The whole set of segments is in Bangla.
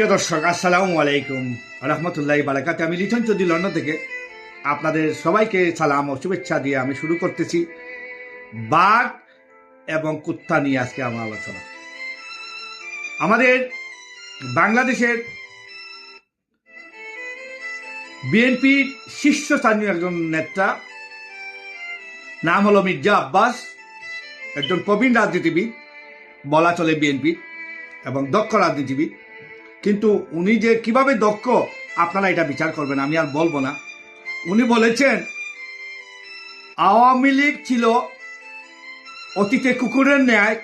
প্রিয় দর্শক, আসসালামু আলাইকুম রহমতুল্লাহি বারাকাতুহু। আমি লিটন চৌধুরী, লন্ডন থেকে আপনাদের সবাইকে সালাম ও শুভেচ্ছা দিয়ে আমি শুরু করতেছি বাঘ এবং কুত্তা নিয়ে আজকে আমার আলোচনা। আমাদের বাংলাদেশের বিএনপির শীর্ষস্থানীয় একজন নেতা, নাম হলো মির্জা আব্বাস, একজন প্রবীণ রাজনীতিবিদ বলা চলে বিএনপির, এবং দক্ষ রাজনীতিবিদ। কিন্তু উনি যে কিভাবে দক্ষ আপনারা এটা বিচার করবেন, আমি আর বলবো না। উনি বলেছেন আওয়ামী লীগ ছিল অতীতে কুকুরের ন্যায়,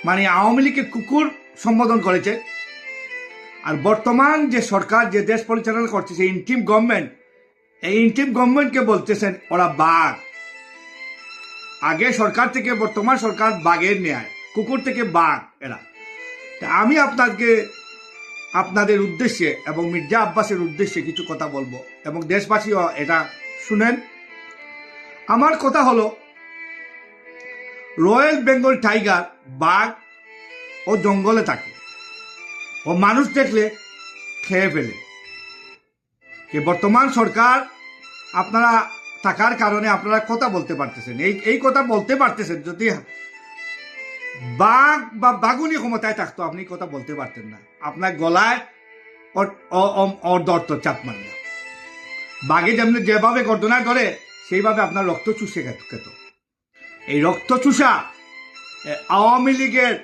মানে আওয়ামী লীগকে কুকুর সম্বোধন করেছে। আর বর্তমান যে সরকার যে দেশ পরিচালনা করছে, সেই ইন্টিম গভর্নমেন্ট, এই ইন্টিম গভর্নমেন্টকে বলতেছেন ওরা বাঘ। আগে সরকার থেকে বর্তমান সরকার বাঘের ন্যায়, কুকুর থেকে বাঘ এরা। আমি আপনাদের উদ্দেশ্যে এবং মির্জা আব্বাসের উদ্দেশ্যে কিছু কথা বলবো, এবং দেশবাসীও এটা শুনেন। আমার কথা হলো, রয়্যাল বেঙ্গল টাইগার বাঘ ও জঙ্গলে থাকে, ও মানুষ দেখলে খেয়ে ফেলে। বর্তমান সরকার আপনারা থাকার কারণে আপনারা কথা বলতে পারতেছেন, এই কথা বলতে পারতেছেন। যদি বাঘ বা বাঘুনি ক্ষমতায় থাকতো, আপনি কথা বলতে পারতেন না। আপনার গলায় অর্ধ চাপ মারল। বাঘে যেমনি যেভাবে গর্দনা করে, সেইভাবে আপনার রক্ত চুষে খেত। এই রক্ত চুষা আওয়ামী লীগের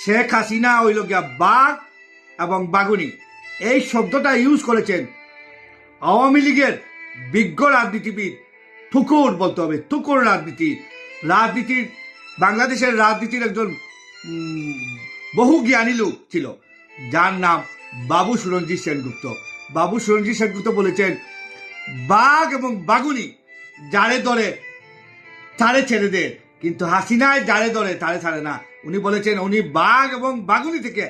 শেখ হাসিনা হইল গিয়া বাঘ এবং বাঘুনি, এই শব্দটা ইউজ করেছেন আওয়ামী লীগের বিজ্ঞ রাজনীতিবিদ, থুকুর বলতে হবে, থুকুর রাজনীতির বাংলাদেশের রাজনীতির একজন বহু জ্ঞানী লোক ছিল, যার নাম বাবু সুরঞ্জিত সেনগুপ্ত। বাবু সুরঞ্জিত সেনগুপ্ত বলেছেন, বাঘ এবং বাঘুনি যারে ধরে তারে ছেড়ে দেয়, কিন্তু হাসিনায় যারে ধরে তারে ছাড়ে না। উনি বলেছেন উনি বাঘ এবং বাঘুনি থেকে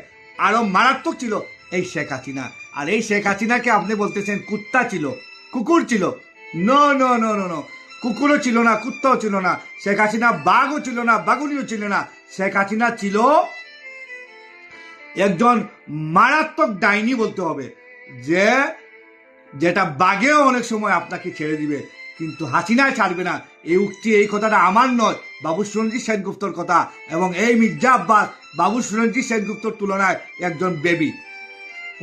আরো মারাত্মক ছিল এই শেখ হাসিনা। আর এই শেখ হাসিনাকে আপনি বলতেছেন কুত্তা ছিল, কুকুর ছিল। No no no no no, কুকুরও ছিল না, কুত্তাও ছিল না। শেখ হাসিনা বাঘও ছিল না, বাঘুনিও ছিল না। শেখ হাসিনা ছিল একজন মারাত্মক ডাইনি বলতে হবে, যেটা বাঘেও অনেক সময় আপনাকে ছেড়ে দিবে, কিন্তু হাসিনায় ছাড়বে না। এই কথাটা আমার নয়, বাবু সুরঞ্জিত সেনগুপ্তর কথা। এবং এই মির্জা আব্বাস বাবু সুরঞ্জিত সেনগুপ্তর তুলনায় একজন বেবি।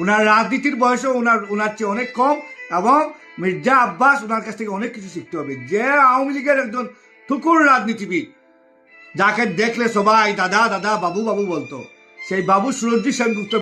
ওনার রাজনীতির বয়সও ওনার চেয়ে অনেক কম, এবং মির্জা আব্বাস ওনার কাছ থেকে অনেক কিছু শিখতে হবে। যে আওয়ামী লীগের একজন থুকুর রাজনীতিবিদ, যাকে দেখলে সবাই দাদা দাদা বাবু বাবু বলতো, সেই বাবু সুরঞ্জিত সেনগুপ্ত